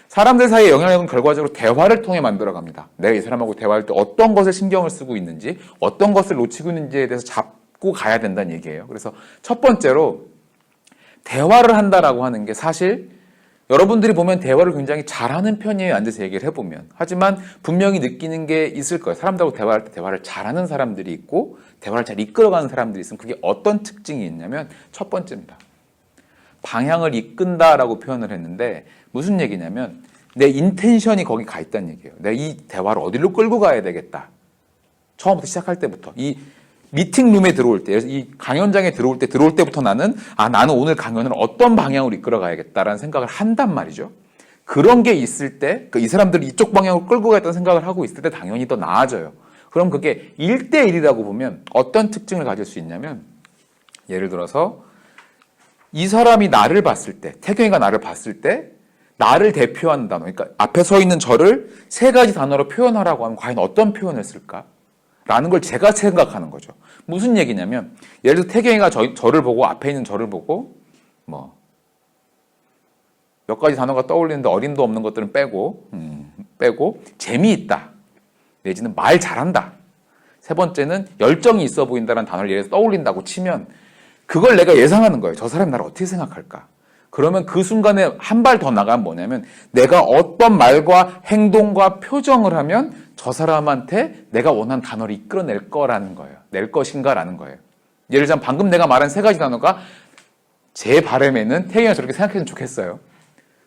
사람들 사이의 영향력은 결과적으로 대화를 통해 만들어갑니다. 내가 이 사람하고 대화할 때 어떤 것을 신경을 쓰고 있는지, 어떤 것을 놓치고 있는지에 대해서 잡고 가야 된다는 얘기예요. 그래서 첫 번째로 대화를 한다라고 하는 게 사실 여러분들이 보면 대화를 굉장히 잘하는 편이에요. 앉아서 얘기를 해보면. 하지만 분명히 느끼는 게 있을 거예요. 사람들하고 대화할 때 대화를 잘하는 사람들이 있고 대화를 잘 이끌어가는 사람들이 있으면 그게 어떤 특징이 있냐면 첫 번째입니다. 방향을 이끈다라고 표현을 했는데 무슨 얘기냐면 내 인텐션이 거기 가 있다는 얘기예요. 내가 이 대화를 어디로 끌고 가야 되겠다. 처음부터 시작할 때부터 이 미팅룸에 들어올 때, 이 강연장에 들어올 때부터 나는 오늘 강연을 어떤 방향으로 이끌어 가야겠다라는 생각을 한단 말이죠. 그런 게 있을 때, 이 사람들이 이쪽 방향으로 끌고 가겠다는 생각을 하고 있을 때 당연히 더 나아져요. 그럼 그게 1대1이라고 보면 어떤 특징을 가질 수 있냐면, 예를 들어서 이 사람이 나를 봤을 때, 태경이가 나를 봤을 때, 나를 대표하는 단어, 그러니까 앞에 서 있는 저를 3가지 단어로 표현하라고 하면 과연 어떤 표현을 쓸까? 라는 걸 제가 생각하는 거죠. 무슨 얘기냐면 예를 들어 태경이가 저를 보고 앞에 있는 저를 보고 몇 가지 단어가 떠올리는데 어림도 없는 것들은 빼고 재미있다 내지는 말 잘한다. 세 번째는 열정이 있어 보인다는 단어를 예를 들어서 떠올린다고 치면 그걸 내가 예상하는 거예요. 저 사람이 나를 어떻게 생각할까? 그러면 그 순간에 한 발 더 나가면 뭐냐면 내가 어떤 말과 행동과 표정을 하면 저 사람한테 내가 원하는 단어를 이끌어낼 거라는 거예요. 낼 것인가라는 거예요. 예를 들자면 방금 내가 말한 3가지 단어가 제 바람에는 태경이가 저렇게 생각했으면 좋겠어요.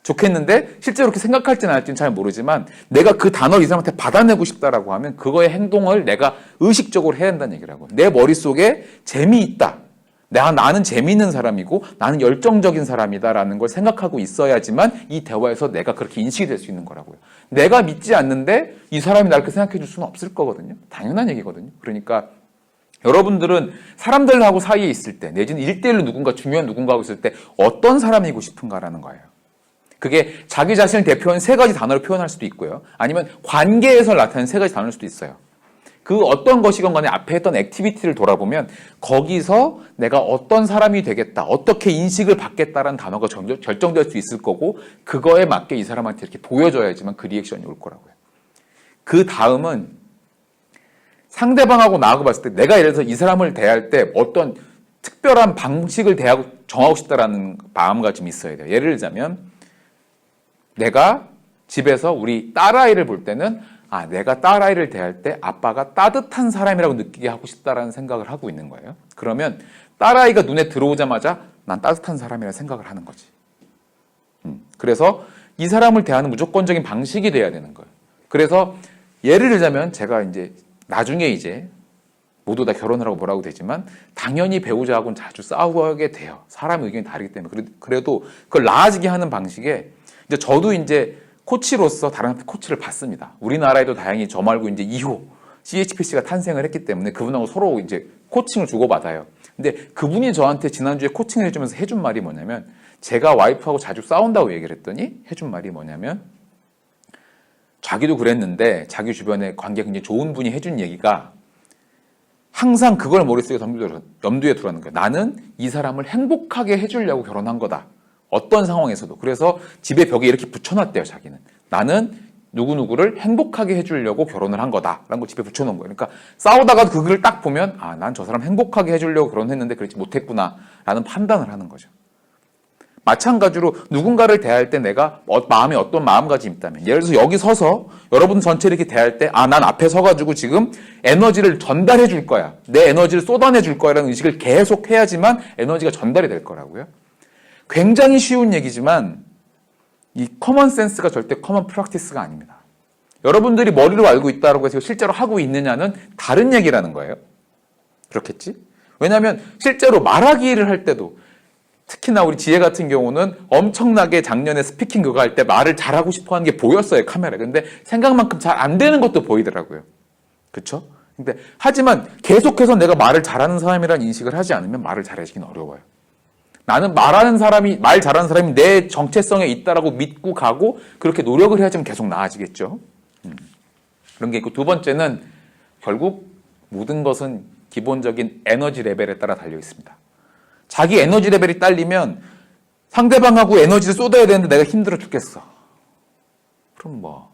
좋겠는데 실제로 그렇게 생각할지는 않을지는 잘 모르지만 내가 그 단어를 이 사람한테 받아내고 싶다라고 하면 그거의 행동을 내가 의식적으로 해야 한다는 얘기라고요. 내 머릿속에 재미있다. 나는 재미있는 사람이고 나는 열정적인 사람이다라는 걸 생각하고 있어야지만 이 대화에서 내가 그렇게 인식이 될 수 있는 거라고요. 내가 믿지 않는데 이 사람이 나를 그렇게 생각해 줄 수는 없을 거거든요. 당연한 얘기거든요. 그러니까 여러분들은 사람들하고 사이에 있을 때 내지는 1대1로 누군가 중요한 누군가하고 있을 때 어떤 사람이고 싶은가라는 거예요. 그게 자기 자신을 대표하는 3가지 단어로 표현할 수도 있고요. 아니면 관계에서 나타나는 3가지 단어일 수도 있어요. 그 어떤 것이건 간에 앞에 했던 액티비티를 돌아보면 거기서 내가 어떤 사람이 되겠다, 어떻게 인식을 받겠다라는 단어가 결정될 수 있을 거고 그거에 맞게 이 사람한테 이렇게 보여줘야지만 그 리액션이 올 거라고요. 그 다음은 상대방하고 나하고 봤을 때 내가 예를 들어서 이 사람을 대할 때 어떤 특별한 방식을 정하고 싶다라는 마음가짐이 있어야 돼요. 예를 들자면 내가 집에서 우리 딸아이를 볼 때는 내가 딸아이를 대할 때 아빠가 따뜻한 사람이라고 느끼게 하고 싶다라는 생각을 하고 있는 거예요. 그러면 딸아이가 눈에 들어오자마자 난 따뜻한 사람이라고 생각을 하는 거지. 그래서 이 사람을 대하는 무조건적인 방식이 돼야 되는 거예요. 그래서 예를 들자면 제가 나중에 모두 다 결혼을 하고 뭐라고 되지만 당연히 배우자하고는 자주 싸우게 돼요. 사람의 의견이 다르기 때문에. 그래도 그걸 나아지게 하는 방식에 저도 코치로서 다른 코치를 받습니다. 우리나라에도 다행히 저 말고 2호 CHPC가 탄생을 했기 때문에 그분하고 서로 코칭을 주고받아요. 근데 그분이 저한테 지난주에 코칭을 해주면서 해준 말이 뭐냐면 제가 와이프하고 자주 싸운다고 얘기를 했더니 해준 말이 뭐냐면 자기도 그랬는데 자기 주변에 관계가 굉장히 좋은 분이 해준 얘기가 항상 그걸 머릿속에 염두에 두라는 거예요. 나는 이 사람을 행복하게 해주려고 결혼한 거다. 어떤 상황에서도. 그래서 집에 벽에 이렇게 붙여놨대요, 자기는. 나는 누구누구를 행복하게 해주려고 결혼을 한 거다라는 걸 집에 붙여놓은 거예요. 그러니까 싸우다가 그 글을 딱 보면 난 저 사람 행복하게 해주려고 결혼했는데 그렇지 못했구나 라는 판단을 하는 거죠. 마찬가지로 누군가를 대할 때 내가 마음에 어떤 마음가짐이 있다면 예를 들어서 여기 서서 여러분 전체 이렇게 대할 때 난 앞에 서가지고 지금 에너지를 전달해 줄 거야. 내 에너지를 쏟아내 줄 거야 라는 의식을 계속 해야지만 에너지가 전달이 될 거라고요. 굉장히 쉬운 얘기지만 이 커먼 센스가 절대 커먼 프랙티스가 아닙니다. 여러분들이 머리로 알고 있다고 해서 실제로 하고 있느냐는 다른 얘기라는 거예요. 그렇겠지? 왜냐하면 실제로 말하기를 할 때도 특히나 우리 지혜 같은 경우는 엄청나게 작년에 스피킹 그거 할 때 말을 잘하고 싶어 하는 게 보였어요, 카메라에. 근데 생각만큼 잘 안 되는 것도 보이더라고요. 그렇죠? 근데 하지만 계속해서 내가 말을 잘하는 사람이라는 인식을 하지 않으면 말을 잘하시기는 어려워요. 나는 말 잘하는 사람이 내 정체성에 있다라고 믿고 가고 그렇게 노력을 해야지만 계속 나아지겠죠. 그런 게 있고 두 번째는 결국 모든 것은 기본적인 에너지 레벨에 따라 달려 있습니다. 자기 에너지 레벨이 딸리면 상대방하고 에너지를 쏟아야 되는데 내가 힘들어 죽겠어. 그럼 뭐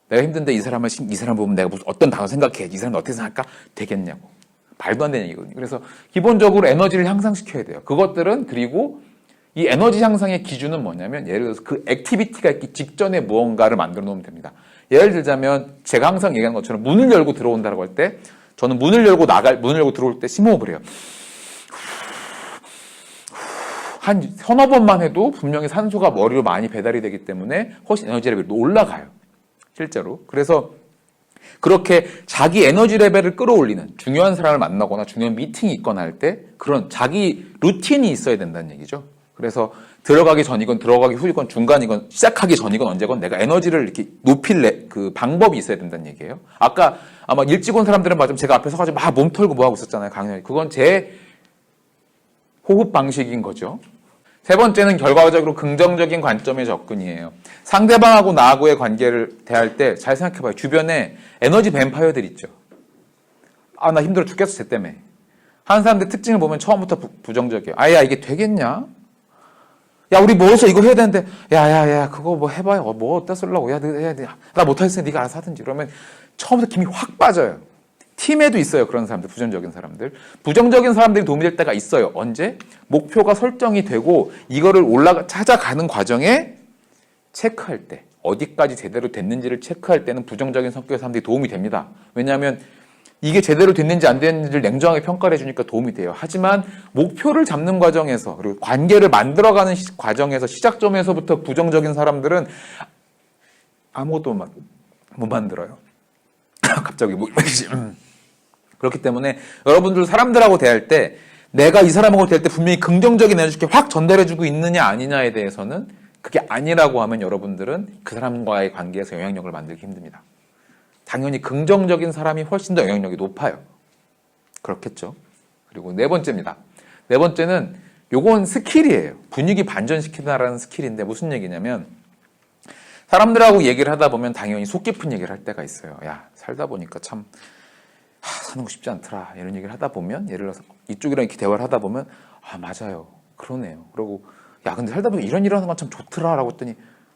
내가 힘든데 이 사람 보면 내가 무슨 어떤 단어 생각해? 이 사람 어떻게 생각할까? 되겠냐고. 말도 안 되는 얘기거든요. 그래서 기본적으로 에너지를 향상시켜야 돼요. 그것들은 그리고 이 에너지 향상의 기준은 뭐냐면 예를 들어서 그 액티비티가 있기 직전에 무언가를 만들어 놓으면 됩니다. 예를 들자면 제가 항상 얘기하는 것처럼 문을 열고 들어온다고 할 때 저는 문을 열고 들어올 때 심호흡을 해요. 한 서너 번만 해도 분명히 산소가 머리로 많이 배달이 되기 때문에 훨씬 에너지 레벨이 올라가요. 실제로. 그래서 그렇게 자기 에너지 레벨을 끌어올리는 중요한 사람을 만나거나 중요한 미팅이 있거나 할 때 그런 자기 루틴이 있어야 된다는 얘기죠. 그래서 들어가기 전이건 들어가기 후이건 중간이건 시작하기 전이건 언제건 내가 에너지를 이렇게 높일 그 방법이 있어야 된다는 얘기예요. 아까 아마 일찍 온 사람들은 맞으면 제가 앞에 서가지고 막 몸 털고 뭐 하고 있었잖아요. 강연에. 그건 제 호흡 방식인 거죠. 세 번째는 결과적으로 긍정적인 관점의 접근이에요. 상대방하고 나하고의 관계를 대할 때 잘 생각해봐요. 주변에 에너지 뱀파이어들 있죠. 아, 나 힘들어 죽겠어, 쟤 때문에. 하는 사람들 특징을 보면 처음부터 부정적이에요. 아, 야, 이게 되겠냐? 야, 우리 모여서 이거 해야 되는데, 야, 그거 뭐 해봐요. 뭐 어디다 쓰려고. 야, 나 못하겠으니 네가 알아서 하든지. 그러면 처음부터 김이 확 빠져요. 팀에도 있어요. 그런 사람들, 부정적인 사람들. 부정적인 사람들이 도움이 될 때가 있어요. 언제? 목표가 설정이 되고 이거를 찾아가는 과정에 체크할 때, 어디까지 제대로 됐는지를 체크할 때는 부정적인 성격의 사람들이 도움이 됩니다. 왜냐하면 이게 제대로 됐는지 안 됐는지를 냉정하게 평가를 해주니까 도움이 돼요. 하지만 목표를 잡는 과정에서 그리고 관계를 만들어가는 과정에서 시작점에서부터 부정적인 사람들은 아무것도 못 만들어요. 갑자기 그렇기 때문에 여러분들 사람들하고 대할 때 내가 이 사람하고 대할 때 분명히 긍정적인 에너지를 확 전달해주고 있느냐 아니냐에 대해서는 그게 아니라고 하면 여러분들은 그 사람과의 관계에서 영향력을 만들기 힘듭니다. 당연히 긍정적인 사람이 훨씬 더 영향력이 높아요. 그렇겠죠. 그리고 네 번째입니다. 네 번째는 요건 스킬이에요. 분위기 반전시키다라는 스킬인데 무슨 얘기냐면 사람들하고 얘기를 하다 보면 당연히 속 깊은 얘기를 할 때가 있어요. 야, 살다 보니까 참 사는 거 쉽지 않더라. 이런 얘기를 하다 보면 예를 들어서 이쪽이랑 이렇게 대화를 하다 보면 아, 맞아요. 그러네요. 그리고 야, 근데 살다 보면 이런 일 하는 건 참 좋더라 라고 했더니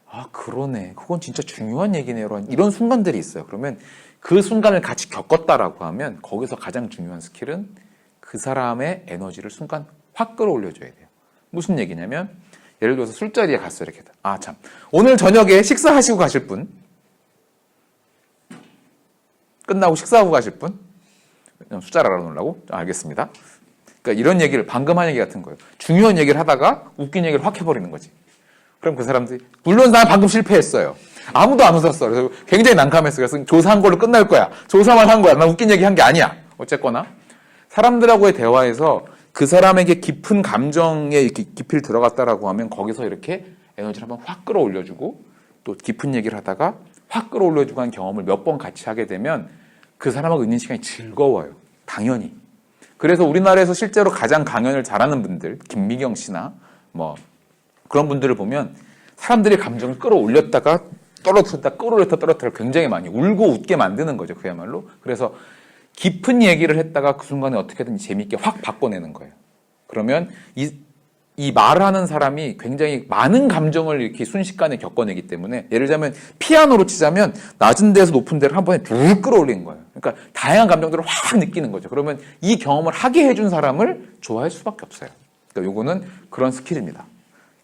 아, 그러네. 그건 진짜 중요한 얘기네요. 이런 순간들이 있어요. 그러면 그 순간을 같이 겪었다라고 하면 거기서 가장 중요한 스킬은 그 사람의 에너지를 순간 확 끌어올려줘야 돼요. 무슨 얘기냐면 예를 들어서 술자리에 갔어요. 이렇게. 아, 참. 오늘 저녁에 식사하시고 가실 분? 끝나고 식사하고 가실 분? 숫자를 알아놓으려고? 알겠습니다. 그러니까 이런 얘기를 방금 한 얘기 같은 거예요. 중요한 얘기를 하다가 웃긴 얘기를 확 해버리는 거지. 그럼 그 사람들이 물론 나 방금 실패했어요. 아무도 안 웃었어. 그래서 굉장히 난감했어요. 그래서 조사한 걸로 끝날 거야. 조사만 한 거야. 나 웃긴 얘기 한 게 아니야. 어쨌거나 사람들하고의 대화에서 그 사람에게 깊은 감정에 이렇게 깊이를 들어갔다라고 하면 거기서 이렇게 에너지를 한번 확 끌어올려주고 또 깊은 얘기를 하다가 확 끌어올려주고 한 경험을 몇 번 같이 하게 되면 그 사람하고 있는 시간이 즐거워요. 당연히. 그래서 우리나라에서 실제로 가장 강연을 잘하는 분들, 김미경 씨나 뭐 그런 분들을 보면 사람들의 감정을 끌어올렸다가 떨어뜨렸다 끌어올렸다 떨어뜨려 굉장히 많이 울고 웃게 만드는 거죠. 그야말로. 그래서 깊은 얘기를 했다가 그 순간에 어떻게든지 재미있게 확 바꿔내는 거예요. 그러면 이 말하는 사람이 굉장히 많은 감정을 이렇게 순식간에 겪어내기 때문에 예를 들자면 피아노로 치자면 낮은 데서 높은 데를 한 번에 쭉 끌어올리는 거예요. 그러니까 다양한 감정들을 확 느끼는 거죠. 그러면 이 경험을 하게 해준 사람을 좋아할 수밖에 없어요. 그러니까 요거는 그런 스킬입니다.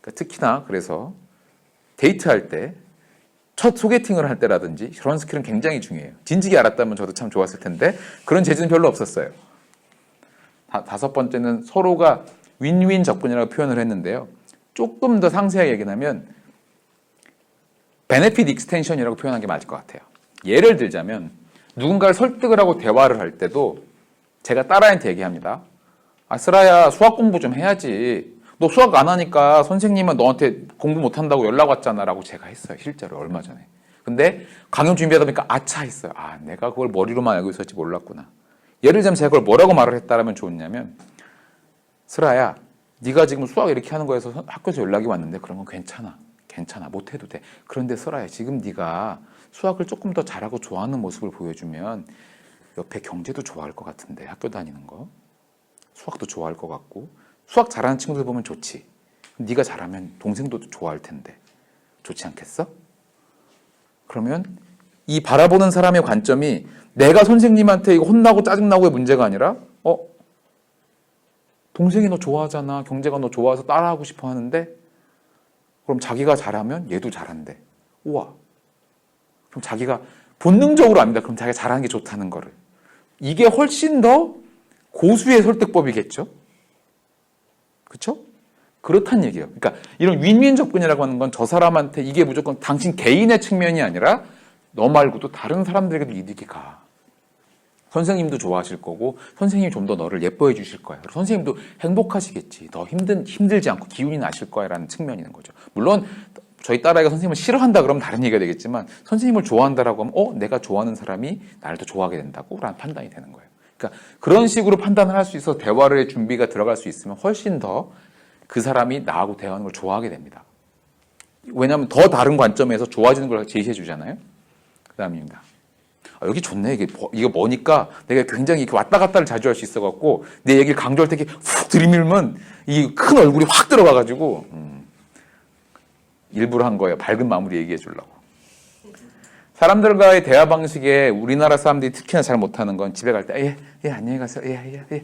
그러니까 특히나 그래서 데이트할 때 첫 소개팅을 할 때라든지 그런 스킬은 굉장히 중요해요. 진즉에 알았다면 저도 참 좋았을 텐데 그런 재주는 별로 없었어요. 다섯 번째는 서로가 윈윈 접근이라고 표현을 했는데요. 조금 더 상세하게 얘기하면 베네핏 익스텐션이라고 표현한 게 맞을 것 같아요. 예를 들자면 누군가를 설득을 하고 대화를 할 때도 제가 딸아이한테 얘기합니다. 아, 슬아야 수학 공부 좀 해야지. 너 수학 안 하니까 선생님은 너한테 공부 못한다고 연락 왔잖아 라고 제가 했어요. 실제로 얼마 전에. 근데 강연 준비하다 보니까 아차 했어요. 아, 내가 그걸 머리로만 알고 있었지 몰랐구나. 예를 들자면 제가 그걸 뭐라고 말을 했다라면 좋냐면 슬아야, 네가 지금 수학 이렇게 하는 거에서 학교에서 연락이 왔는데 그런 건 괜찮아. 괜찮아. 못해도 돼. 그런데 슬아야, 지금 네가 수학을 조금 더 잘하고 좋아하는 모습을 보여주면 옆에 경제도 좋아할 것 같은데 학교 다니는 거. 수학도 좋아할 것 같고 수학 잘하는 친구들 보면 좋지. 네가 잘하면 동생도 좋아할 텐데 좋지 않겠어? 그러면 이 바라보는 사람의 관점이 내가 선생님한테 이거 혼나고 짜증나고의 문제가 아니라 동생이 너 좋아하잖아. 경제가 너 좋아서 따라하고 싶어 하는데 그럼 자기가 잘하면 얘도 잘한대. 우와. 그럼 자기가 본능적으로 압니다. 그럼 자기가 잘하는 게 좋다는 거를. 이게 훨씬 더 고수의 설득법이겠죠? 그렇죠? 그렇단 얘기예요. 그러니까 이런 윈윈 접근이라고 하는 건 저 사람한테 이게 무조건 당신 개인의 측면이 아니라 너 말고도 다른 사람들에게도 이득이 가. 선생님도 좋아하실 거고 선생님이 좀 더 너를 예뻐해 주실 거야. 선생님도 행복하시겠지. 더 힘들지 않고 기운이 나실 거야 라는 측면이 있는 거죠. 물론 저희 딸아이가 선생님을 싫어한다 그러면 다른 얘기가 되겠지만 선생님을 좋아한다라고 하면 내가 좋아하는 사람이 나를 더 좋아하게 된다고 라는 판단이 되는 거예요. 그러니까 그런 식으로 판단을 할 수 있어서 대화의 준비가 들어갈 수 있으면 훨씬 더 그 사람이 나하고 대화하는 걸 좋아하게 됩니다. 왜냐하면 더 다른 관점에서 좋아지는 걸 제시해 주잖아요. 그 다음입니다. 여기 좋네. 이거 뭐니까 내가 굉장히 이렇게 왔다 갔다를 자주 할 수 있어갖고 내 얘기를 강조할 때 이렇게 훅 들이밀면 이 큰 얼굴이 확 들어가가지고 일부러 한 거예요. 밝은 마무리 얘기해 주려고. 사람들과의 대화 방식에 우리나라 사람들이 특히나 잘 못하는 건 집에 갈 때 안녕히 가세요.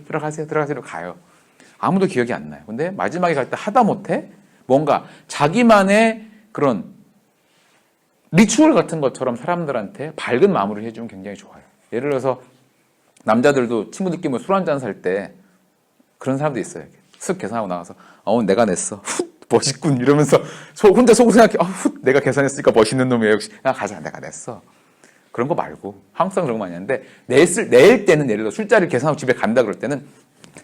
들어가세요. 가요. 아무도 기억이 안 나요. 근데 마지막에 갈 때 하다못해 뭔가 자기만의 그런 리추얼 같은 것처럼 사람들한테 밝은 마무리를 해주면 굉장히 좋아요. 예를 들어서 남자들도 친구들끼리 술 한잔 살 때 그런 사람도 있어요. 쓱 계산하고 나가서 오늘 내가 냈어. 훗 멋있군 이러면서 혼자 속으로 생각해. 훗 내가 계산했으니까 멋있는 놈이야. 역시 야 가자 내가 냈어. 그런 거 말고 한국 사람 그런 거 많이 하는데 낼 때는 예를 들어 술자리를 계산하고 집에 간다 그럴 때는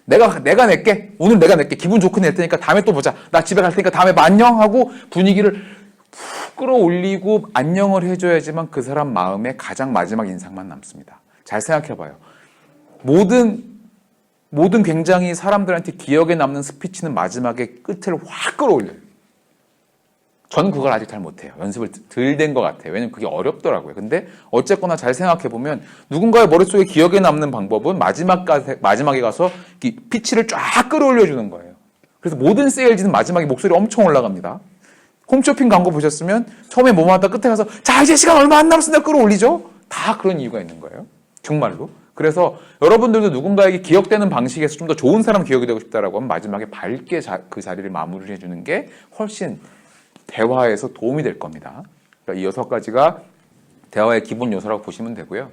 내가 낼게. 오늘 내가 낼게. 기분 좋게 낼 테니까 다음에 또 보자. 나 집에 갈 테니까 다음에 안녕 하고 분위기를 푹 끌어올리고 안녕을 해줘야지만 그 사람 마음에 가장 마지막 인상만 남습니다. 잘 생각해봐요. 모든 굉장히 사람들한테 기억에 남는 스피치는 마지막에 끝을 확 끌어올려요. 저는 그걸 아직 잘 못해요. 연습을 덜 된 것 같아요. 왜냐면 그게 어렵더라고요. 근데 어쨌거나 잘 생각해보면 누군가의 머릿속에 기억에 남는 방법은 마지막에 가서 피치를 쫙 끌어올려주는 거예요. 그래서 모든 세일즈는 마지막에 목소리 엄청 올라갑니다. 홈쇼핑 광고 보셨으면 처음에 뭐뭐 하다 끝에 가서 자 이제 시간 얼마 안 남았으니까 끌어올리죠. 다 그런 이유가 있는 거예요. 정말로. 그래서 여러분들도 누군가에게 기억되는 방식에서 좀 더 좋은 사람 기억이 되고 싶다라고 하면 마지막에 밝게 그 자리를 마무리를 해주는 게 훨씬 대화에서 도움이 될 겁니다. 그러니까 이 6가지가 대화의 기본 요소라고 보시면 되고요.